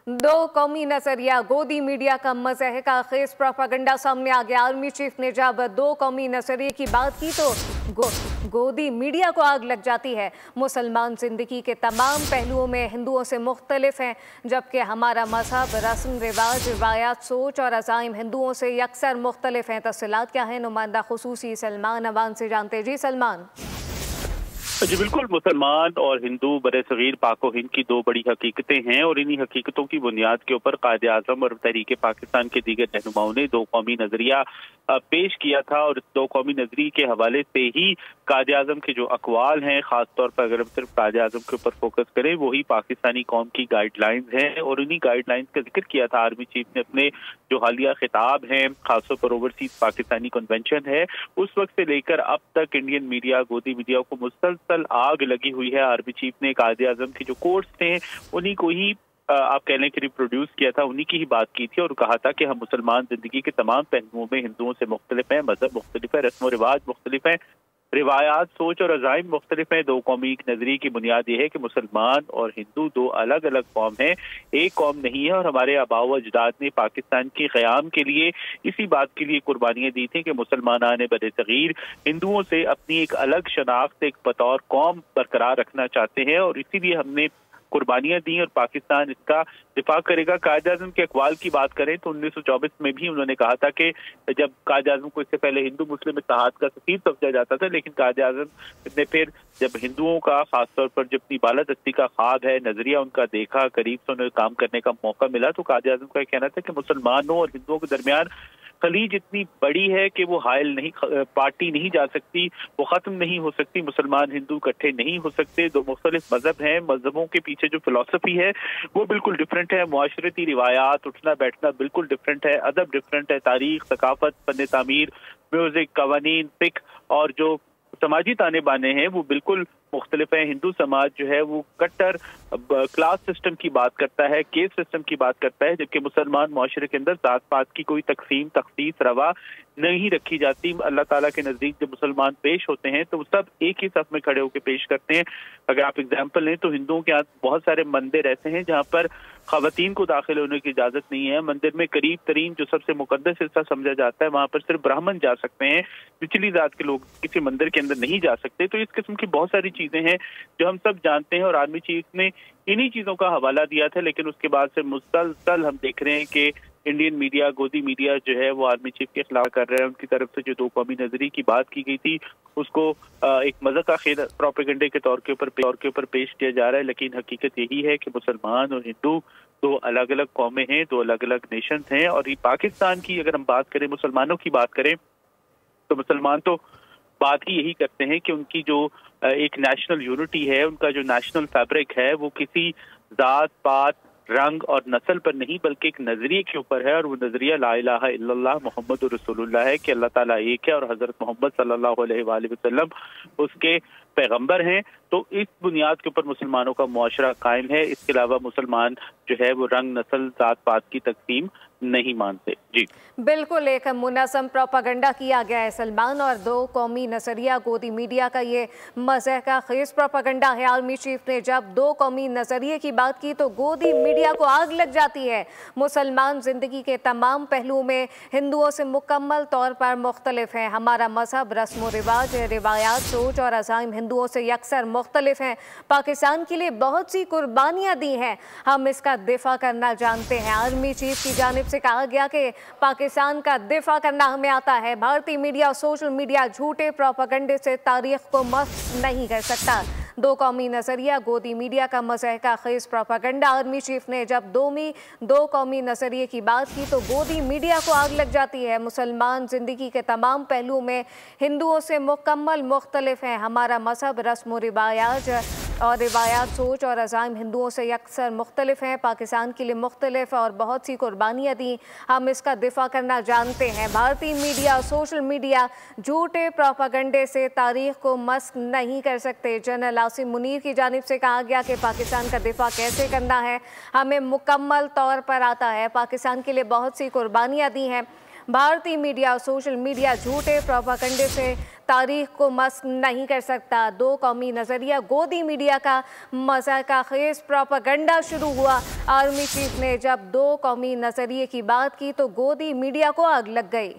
दो कौमी नजरिया गोदी मीडिया का मज़हका खेज प्रोपागंडा सामने आ गया। आर्मी चीफ ने जब दो कौमी नजरिए की बात की तो गोदी मीडिया को आग लग जाती है। मुसलमान जिंदगी के तमाम पहलुओं में हिंदुओं से मुख्तलिफ हैं, जबकि हमारा मजहब, रस्म रिवाज, रिवायात, सोच और अज़ाइम हिंदुओं से यकसर मुख्तलिफ हैं। तफसीलात क्या है, नुमाइंदा खुसूसी सलमान अवान से जानते। जी सलमान। जी बिल्कुल, मुसलमान और हिंदू बरसगीर पाक व हिंद की दो बड़ी हकीकतें हैं और इन्हीं हकीकतों की बुनियाद के ऊपर कायद आज़म और तहरीक पाकिस्तान के दीगर रहनुमाओं ने दो कौमी नजरिया पेश किया था। और इस दो कौमी नजरिए के हवाले से ही कायद आज़म के जो अकवाल हैं, खासतौर पर अगर हम सिर्फ कायद आज़म के ऊपर फोकस करें, वही पाकिस्तानी कौम की गाइडलाइंस हैं। और इन्हीं गाइडलाइंस का जिक्र किया था आर्मी चीफ ने अपने जो हालिया खिताब हैं, खासतौर पर ओवरसीज पाकिस्तानी कन्वेंशन है, उस वक्त से लेकर अब तक इंडियन मीडिया, गोदी मीडिया को मुसलसल आग लगी हुई है। आर्मी चीफ ने कायद आज़म के जो कोर्स थे उन्हीं को ही आप कह लें कि रिप्रोड्यूस किया था, उन्हीं की ही बात की थी और कहा था कि हम मुसलमान जिंदगी के तमाम पहलुओं में हिंदुओं से मुख्तलिफ हैं, मजहब मुख्तलिफ है, रस्म व रिवाज मुख्तलिफ हैं, रिवायात, सोच और अज़ाइम मुख्तलिफ हैं। दो कौमी नजरिए की बुनियाद यह है कि मुसलमान और हिंदू दो अलग अलग कौम हैं, एक कौम नहीं है। और हमारे आबा व अजदाद ने पाकिस्तान के क़याम के लिए इसी बात के लिए कुर्बानियां दी थी कि मुसलमान बरसगीर हिंदुओं से अपनी एक अलग शनाख्त एक बतौर कौम बरकरार रखना चाहते हैं और इसीलिए हमने कुर्बानियां दी और पाकिस्तान इसका दिफा करेगा। कायद आज़म के अकवाल की बात करें तो 1924 में भी उन्होंने कहा था कि जब कायद आज़म को इससे पहले हिंदू मुस्लिम इत्तेहाद का सफीर समझा जाता था, लेकिन कायद आज़म ने फिर जब हिंदुओं का खासतौर पर जब अपनी बालादस्ती का ख्वाब है, नजरिया उनका देखा, करीब से उन्हें काम करने का मौका मिला, तो कायद आज़म का कहना था कि मुसलमानों और हिंदुओं के दरमियान खलीज इतनी बड़ी है कि वो हायल नहीं, पार्टी नहीं जा सकती, वो खत्म नहीं हो सकती। मुसलमान हिंदू इकट्ठे नहीं हो सकते। दो मुख्तलिफ मजहब हैं, मजहबों के पीछे जो फिलॉसफी है वो बिल्कुल डिफरेंट है, मुआशरती रिवायात, उठना बैठना बिल्कुल डिफरेंट है, अदब डिफरेंट है, तारीख, सकाफत, फन तामीर, म्यूजिक, कवानीन, फिक और जो समाजी ताने बाने हैं वो बिल्कुल मुख्तलिफ है। हिंदू समाज जो है वो कट्टर क्लास सिस्टम की बात करता है, केस सिस्टम की बात करता है, जबकि मुसलमान मुआशरे के अंदर जात पात की कोई तकसीम, तखसीस, रवा नहीं रखी जाती। अल्लाह ताला के नज़दीक जब मुसलमान पेश होते हैं तो सब एक ही सफ में खड़े होकर पेश करते हैं। अगर आप एग्जाम्पल लें तो हिंदुओं के यहाँ बहुत सारे मंदिर ऐसे हैं जहाँ पर खवातीन को दाखिल होने की इजाजत नहीं है। मंदिर में करीब तरीन जो सबसे मुकद्दस हिस्सा समझा जाता है वहाँ पर सिर्फ ब्राह्मण जा सकते हैं, निचली जात के लोग किसी मंदिर के अंदर नहीं जा सकते। तो इस किस्म की बहुत सारी चीजें हैं जो हम सब जानते हैं और आर्मी चीफ ने इन्हीं चीजों का हवाला दिया था। लेकिन उसके बाद से मुसलसल हम देख रहे हैं कि इंडियन मीडिया, गोदी मीडिया जो है वो आर्मी चीफ के खिलाफ कर रहे हैं। उनकी तरफ से जो दो कौमी नजरिए की बात की गई थी उसको एक मज़ाक़ खेल प्रोपेगेंडे के तौर के ऊपर पेश किया जा रहा है, लेकिन हकीकत यही है कि मुसलमान और हिंदू दो अलग अलग कौमें हैं, दो अलग अलग नेशंस हैं। और ये पाकिस्तान की अगर हम बात करें, मुसलमानों की बात करें तो मुसलमान तो बात ही यही करते हैं कि उनकी जो एक नेशनल यूनिटी है, उनका जो नेशनल फैब्रिक है वो किसी जात पात, रंग और नस्ल पर नहीं बल्कि एक नजरिए के ऊपर है और वो नजरिया ला इलाहा इल्लल्लाह मुहम्मद रसूलुल्लाह है कि अल्लाह ताला एक है और हजरत मोहम्मद सल्लल्लाहु अलैहि वसल्लम उसके पैगंबर हैं। तो इस बुनियाद के ऊपर मुसलमानों का मुआशरा कायम है। इसके अलावा मुसलमान जो है वो रंग, नस्ल, जात पात की तकसीम नहीं मानते। जी बिल्कुल, एक मुनज़्ज़म प्रोपागंडा किया गया है सलमान, और दो कौमी नज़रिया गोदी मीडिया का ये मज़हका खेज़ प्रोपागंडा है। आर्मी चीफ ने जब दो कौमी नज़रिए की बात की तो गोदी मीडिया को आग लग जाती है। मुसलमान ज़िंदगी के तमाम पहलुओं में हिंदुओं से मुकम्मल तौर पर मुख्तलिफ हैं। हमारा मजहब, रस्म रिवाज, रिवायात, सोच और अज़ाइम हिंदुओं से यकसर मुख्तलिफ हैं। पाकिस्तान के लिए बहुत सी कुर्बानियाँ दी हैं, हम इसका दिफा करना जानते हैं। आर्मी चीफ की जानिब से कहा गया कि पाकिस्तान का दिफा करना हमें आता है। भारतीय मीडिया और सोशल मीडिया झूठे प्रोपेगेंडे से तारीख को मस्ख नहीं कर सकता। दो कौमी नज़रिया गोदी मीडिया का मज़हका खेज़ प्रोपेगेंडा। आर्मी चीफ ने जब दो कौमी नज़रिए की बात की तो गोदी मीडिया को आग लग जाती है। मुसलमान ज़िंदगी के तमाम पहलुओं में हिंदुओं से मुकम्मल मुख्तलिफ हैं। हमारा मजहब, रस्म रिवायात, सोच और अज़ाइम हिंदुओं से यकसर मुख्तलिफ हैं। पाकिस्तान के लिए मुख्तलिफ और बहुत सी कुर्बानियाँ दी, हम इसका दिफा करना जानते हैं। भारतीय मीडिया और सोशल मीडिया झूठे प्रोपेगेंडे से तारीख को मस्ख नहीं कर सकते। जनरल आसिम मुनीर की जानिब से कहा गया कि पाकिस्तान का दिफा कैसे करना है हमें मुकम्मल तौर पर आता है। पाकिस्तान के लिए बहुत सी कुर्बानियाँ दी हैं। भारतीय मीडिया और सोशल मीडिया झूठे प्रोपेगेंडे से तारीख को मस्क नहीं कर सकता। दो कौमी नजरिया गोदी मीडिया का मज़ाक़ खेज़ प्रोपेगेंडा शुरू हुआ। आर्मी चीफ ने जब दो कौमी नजरिए की बात की तो गोदी मीडिया को आग लग गई।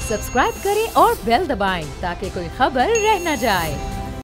सब्सक्राइब करें और बेल दबाएं ताकि कोई खबर रह न जाए।